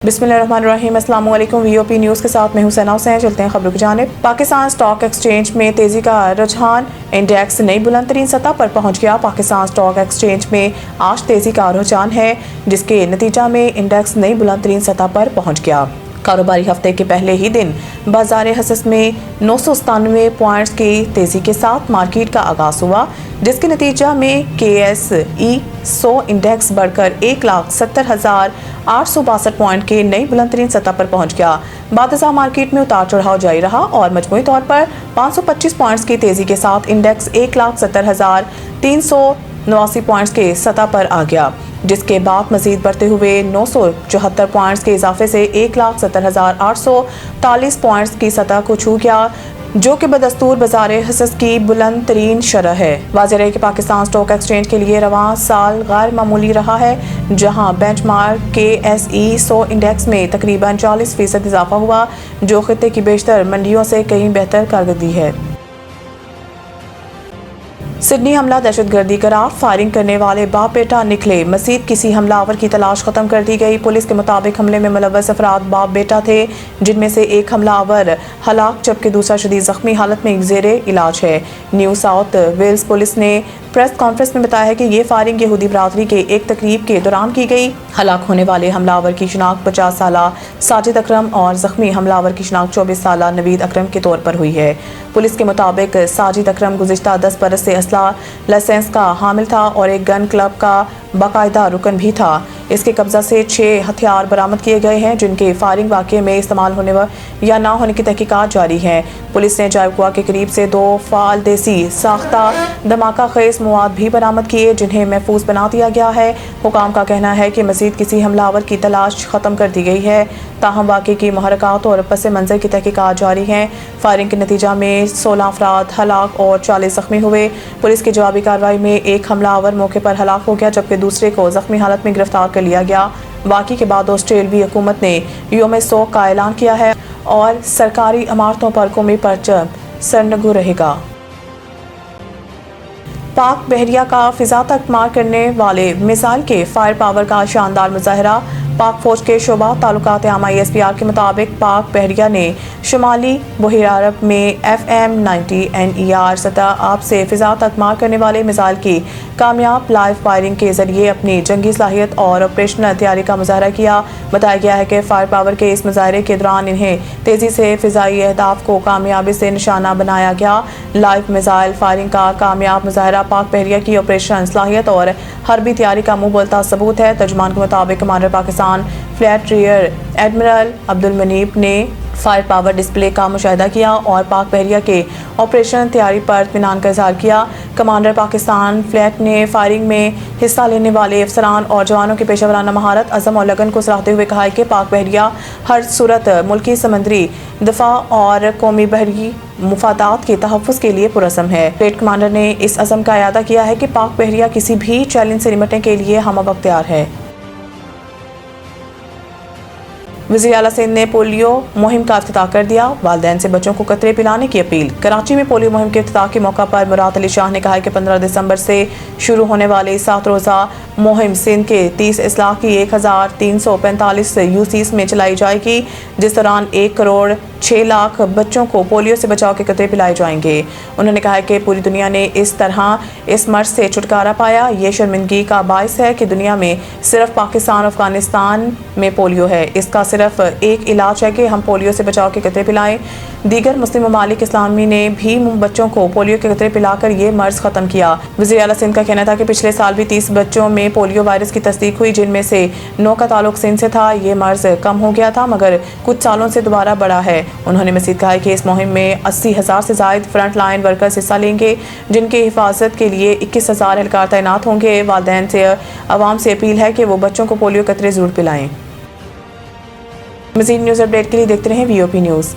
बिस्मिल्लाहिर्रहमानिर्रहीम। अस्सलाम वालेकुम। वीओपी न्यूज़ के साथ मैं हुसैना हुसैन। चलते हैं खबरों की जानिब। पाकिस्तान स्टॉक एक्सचेंज में तेजी का रुझान, इंडेक्स नई बुलंद तरीन सतह पर पहुंच गया। पाकिस्तान स्टॉक एक्सचेंज में आज तेजी का रुझान है, जिसके नतीजा में इंडेक्स नई बुलंद तरीन सतह पर पहुंच गया। कारोबारी हफ्ते के पहले ही दिन बाजार हसस में 997 पॉइंट्स की तेजी के साथ मार्केट का आगाज हुआ, जिसके नतीजा में KSE 100 इंडेक्स बढ़कर 1,70,862 पॉइंट के नई बुलंद तरीन सतह पर पहुंच गया। बादशाह मार्केट में उतार चढ़ाव जारी रहा और मजमूई तौर पर 525 पॉइंट्स की तेजी के साथ इंडेक्स 1,70,389 पॉइंट्स के सतह पर आ गया, जिसके बाद मजीद बढ़ते हुए 974 पॉइंट्स के इजाफे से 1,70,843 पॉइंट्स की सतह को छू गया, जो कि बदस्तूर बाजार हसस की बुलंद तरीन शरह है। वाज़ेह रहे कि पाकिस्तान स्टॉक एक्सचेंज के लिए रवां साल गैर मामूली रहा है, जहां बेंचमार्क KSE 100 इंडेक्स में तकरीबन 40% इजाफा हुआ, जो खित्ते की बेशतर मंडियों से कहीं बेहतर कारकर्दगी है। सिडनी हमला दहशतगर्दी करार, फायरिंग करने वाले बाप बेटा निकले। मजीद किसी हमलावर की तलाश खत्म कर दी गई। पुलिस के मुताबिक हमले में मुलव्वस अफराद बाप बेटा थे, जिनमें से एक हमलावर हलाक जबकि दूसरा शदीद जख्मी हालत में ज़ेरे इलाज है। न्यू साउथ वेल्स पुलिस ने प्रेस कॉन्फ्रेंस में बताया कि ये फायरिंग यहूदी बरादरी के एक तकरीब के दौरान की गई। हलाक होने वाले हमलावर की शिनाख्त 50 साला साजिद अकरम और जख्मी हमलावर की शिनाख्त 24 साला नवीद अकरम के तौर पर हुई है। पुलिस के मुताबिक साजिद अकरम गुज़िश्ता 10 बरस से असला लाइसेंस का हामिल था और एक गन क्लब का बाकायदा रुकन भी था। इसके कब्जा से 6 हथियार बरामद किए गए हैं, जिनके फायरिंग वाक़े में इस्तेमाल होने या ना होने की तहकीकात जारी है। पुलिस ने जायकुआ के करीब से 2 फाल देसी साख्ता धमाका खेज मवाद भी बरामद किए, जिन्हें महफूज बना दिया गया है। हुकाम का कहना है कि मजीद किसी हमलावर की तलाश खत्म कर दी गई है, ताहम वाक़े की महरक़ात और पस मंज़र की तहकीकात जारी हैं। फायरिंग के नतीजा में 16 अफराद हलाक और 40 जख्मी हुए। पुलिस की जवाबी कार्रवाई में एक हमलावर मौके पर हलाक हो गया, जबकि दूसरे को जख्मी हालत में गिरफ्तार कर लिया गया। वाक़े के बाद ऑस्ट्रेलियाई हुकूमत ने यौम शोक का ऐलान किया है और सरकारी इमारतों पर कौमी परचम सरनगू रहेगा। पाक बहरिया का फिजा तक मार करने वाले मिसाइल के फायर पावर का शानदार मुजाहरा। पाक फौज के शोबा ताल्लुकात आमा ISPR के मुताबिक पाक बहरिया ने शुमाली बहरा अरब में FM-90 NER सतह आप से फिजा तक मार करने वाले मिसाइल की कामयाब लाइव फायरिंग के जरिए अपनी जंगी सलाहियत और ऑपरेशनल तैयारी का मुजाहरा किया। बताया गया है कि फायर पावर के इस मुजाहरे के दौरान इन्हें तेजी से फिजाई अहदाफ को कामयाबी से निशाना बनाया गया। लाइव मिसाइल फायरिंग का कामयाब मुजाहरा पाक बहरिया की ऑपरेशन सलाहियत और हरबी तैयारी का मुंह बोलता सबूत है। तर्जुमान के मुताबिक commander Pakistan flat rear admiral Abdul Munib ने फायर पावर डिस्प्ले का मुशाहिदा किया और पाक बहरिया के ऑपरेशन तैयारी पर इत्मीनान का इजहार किया। कमांडर पाकिस्तान फ्लैट ने फायरिंग में हिस्सा लेने वाले अफसरान और जवानों की पेशेवराना महारत, अज़म और लगन को सराहते हुए कहा है कि पाक बहरिया हर सूरत मुल्की समंदरी दफा और कौमी बहरी मुफादात के तहफ़्फ़ुज़ के लिए पुरज़म है। फ्लीट कमांडर ने इस अज़म का इयादा किया है कि पाक बहरिया किसी भी चैलेंज से निपटने के लिए हमवक़्त तैयार है। वज़ीर आला सिंध ने पोलियो मुहिम का इफ्तिताह कर दिया। वालिदैन से बच्चों को कतरे पिलाने की अपील। कराची में पोलियो मुहिम के इफ्तिताह के मौका पर मुराद अली शाह ने कहा है कि 15 दिसंबर से शुरू होने वाली 7 रोज़ा मुहिम सिंध के 30 अजला की 1345 UCs में चलाई जाएगी, जिस दौरान 1,06,00,000 बच्चों को पोलियो से बचाव के कतरे पिलाए जाएंगे। उन्होंने कहा है कि पूरी दुनिया ने इस तरह इस मर्ज से छुटकारा पाया। ये शर्मिंदगी का बायस है कि दुनिया में सिर्फ पाकिस्तान और अफगानिस्तान में पोलियो है। इसका सिर्फ एक इलाज है कि हम पोलियो से बचाव के कतरे पिलाएं। दीगर मुस्लिम ममालिक इस्लामी ने भी बच्चों को पोलियो के कतरे पिलाकर ये मर्ज खत्म किया। वज़ीर आला सिंध का कहना था कि पिछले साल भी 30 बच्चों में पोलियो वायरस की तस्दीक हुई, जिनमें से 9 का ताल्लुक सिंध से था। ये मर्ज कम हो गया था, मगर कुछ सालों से दोबारा बढ़ा है। उन्होंने मज़ीद कहा कि इस मुहिम में 80,000 से ज़ायद फ्रंट लाइन वर्कर्स हिस्सा लेंगे, जिनकी हिफाजत के लिए 21,000 एहलकार तैनात होंगे। वालिदैन से आवाम से अपील है कि वो बच्चों को पोलियो कतरे ज़रूर पिलाएं। मज़ीद न्यूज़ अपडेट के लिए देखते रहें VOP न्यूज़।